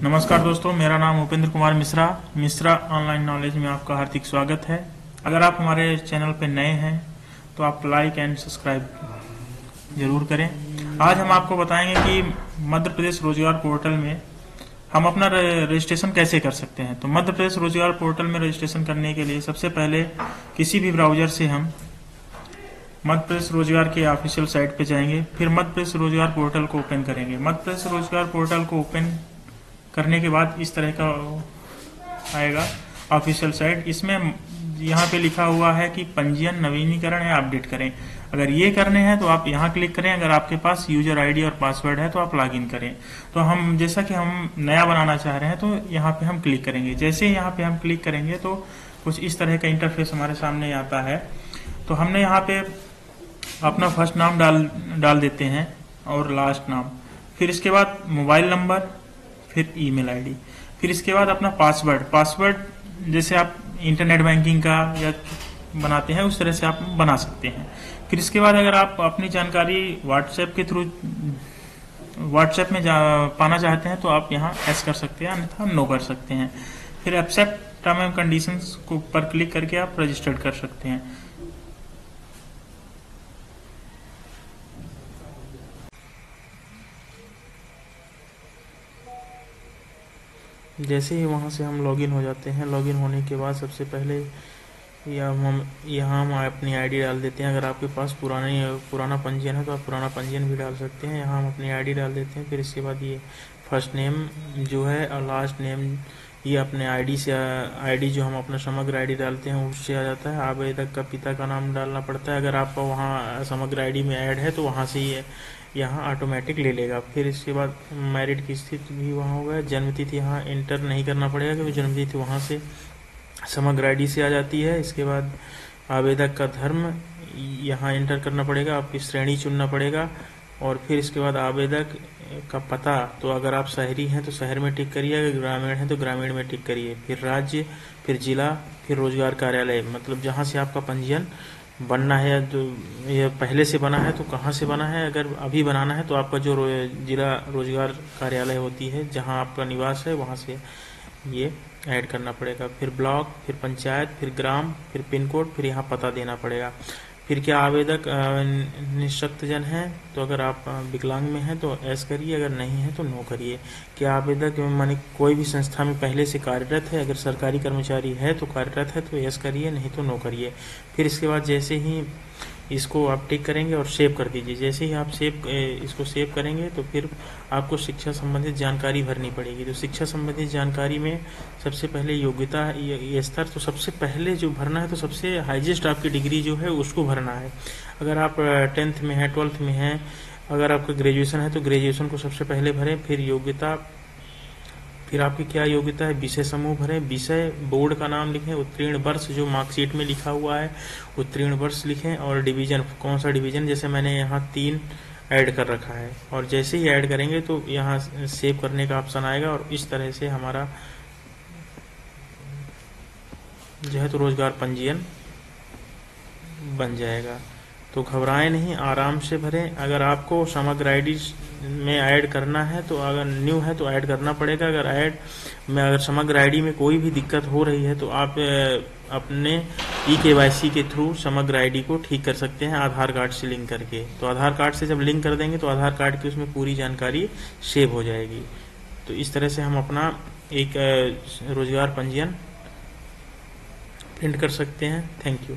नमस्कार दोस्तों, मेरा नाम उपेंद्र कुमार मिश्रा ऑनलाइन नॉलेज में आपका हार्दिक स्वागत है। अगर आप हमारे चैनल पर नए हैं तो आप लाइक एंड सब्सक्राइब जरूर करें। आज हम आपको बताएंगे कि मध्य प्रदेश रोजगार पोर्टल में हम अपना रजिस्ट्रेशन कैसे कर सकते हैं। तो मध्य प्रदेश रोजगार पोर्टल में रजिस्ट्रेशन करने के लिए सबसे पहले किसी भी ब्राउजर से हम मध्य प्रदेश रोजगार के ऑफिशियल साइट पे जाएंगे, फिर मध्य प्रदेश रोजगार पोर्टल को ओपन करेंगे। मध्य प्रदेश रोजगार पोर्टल को ओपन करने के बाद इस तरह का आएगा ऑफिशियल साइट। इसमें यहाँ पे लिखा हुआ है कि पंजीयन, नवीनीकरण या अपडेट करें। अगर ये करने हैं तो आप यहाँ क्लिक करें। अगर आपके पास यूजर आईडी और पासवर्ड है तो आप लॉगिन करें। तो हम जैसा कि हम नया बनाना चाह रहे हैं तो यहाँ पे हम क्लिक करेंगे। जैसे यहाँ पे हम क्लिक करेंगे तो कुछ इस तरह का इंटरफेस हमारे सामने आता है। तो हमने यहाँ पे अपना फर्स्ट नाम डाल देते हैं और लास्ट नाम, फिर इसके बाद मोबाइल नंबर, फिर ईमेल आईडी, फिर इसके बाद अपना पासवर्ड जैसे आप इंटरनेट बैंकिंग का या बनाते हैं उस तरह से आप बना सकते हैं। फिर इसके बाद अगर आप अपनी जानकारी व्हाट्सएप के थ्रू व्हाट्सएप में पाना चाहते हैं तो आप यहाँ एस कर सकते हैं, अन्यथा नो कर सकते हैं। फिर एक्सेप्ट टर्म एंड कंडीशंस को पर क्लिक करके आप रजिस्टर्ड कर सकते हैं। जैसे ही वहाँ से हम लॉगिन हो जाते हैं, लॉगिन होने के बाद सबसे पहले यहाँ हम अपनी आईडी डाल देते हैं। अगर आपके पास पुराना पंजीयन है तो आप पुराना पंजीयन भी डाल सकते हैं। यहाँ हम अपनी आईडी डाल देते हैं। फिर इसके बाद ये फर्स्ट नेम जो है और लास्ट नेम ये अपने आईडी जो हम अपना समग्र आईडी डालते हैं उससे आ जाता है। आवेदक का पिता का नाम डालना पड़ता है। अगर आपका वहाँ समग्र आईडी में ऐड है तो वहाँ से ये यहाँ ऑटोमेटिक ले लेगा। फिर इसके बाद मैरिड की स्थिति भी वहाँ होगा। जन्मतिथि यहाँ इंटर नहीं करना पड़ेगा क्योंकि जन्मतिथि वहाँ से समग्र आईडी से आ जाती है। इसके बाद आवेदक का धर्म यहाँ इंटर करना पड़ेगा, आपकी श्रेणी चुनना पड़ेगा। और फिर इसके बाद आवेदक का पता, तो अगर आप शहरी हैं तो शहर में टिक करिए, अगर ग्रामीण हैं तो ग्रामीण में टिक करिए। फिर राज्य, फिर जिला, फिर रोजगार कार्यालय, मतलब जहाँ से आपका पंजीयन बनना है। जो ये पहले से बना है तो कहाँ से बना है, अगर अभी बनाना है तो आपका जो जिला रोजगार कार्यालय होती है जहाँ आपका निवास है वहाँ से ये ऐड करना पड़ेगा। फिर ब्लॉक, फिर पंचायत, फिर ग्राम, फिर पिन कोड, फिर यहाँ पता देना पड़ेगा। फिर क्या आवेदक निःशक्तजन है तो अगर आप विकलांग में हैं तो एस करिए, अगर नहीं है तो नो करिए। क्या आवेदक माने कोई भी संस्था में पहले से कार्यरत है, अगर सरकारी कर्मचारी है तो कार्यरत है तो एस करिए, नहीं तो नो करिए। फिर इसके बाद जैसे ही इसको आप टिक करेंगे और सेव कर दीजिए। जैसे ही आप इसको सेव करेंगे तो फिर आपको शिक्षा संबंधित जानकारी भरनी पड़ेगी। तो शिक्षा संबंधित जानकारी में सबसे पहले योग्यता ये स्तर, तो सबसे पहले जो भरना है तो सबसे हाईएस्ट आपकी डिग्री जो है उसको भरना है। अगर आप 10th में है, 12th में है, अगर आपका ग्रेजुएशन है तो ग्रेजुएशन को सबसे पहले भरें। फिर योग्यता, फिर आपकी क्या योग्यता है, विषय समूह भरें, विषय, बोर्ड का नाम लिखें, उत्तीर्ण वर्ष जो मार्कशीट में लिखा हुआ है उत्तीर्ण वर्ष लिखें, और डिवीजन, कौन सा डिवीजन, जैसे मैंने यहाँ 3 ऐड कर रखा है। और जैसे ही ऐड करेंगे तो यहाँ सेव करने का ऑप्शन आएगा और इस तरह से हमारा जो है तो रोजगार पंजीयन बन जाएगा। तो घबराएं नहीं, आराम से भरें। अगर आपको समग्र आईडी में ऐड करना है तो अगर न्यू है तो ऐड करना पड़ेगा। अगर समग्र आईडी में कोई भी दिक्कत हो रही है तो आप अपने KYC के थ्रू समग्र आईडी को ठीक कर सकते हैं आधार कार्ड से लिंक करके। तो आधार कार्ड से जब लिंक कर देंगे तो आधार कार्ड की उसमें पूरी जानकारी सेव हो जाएगी। तो इस तरह से हम अपना एक रोजगार पंजीयन प्रिंट कर सकते हैं। Thank you.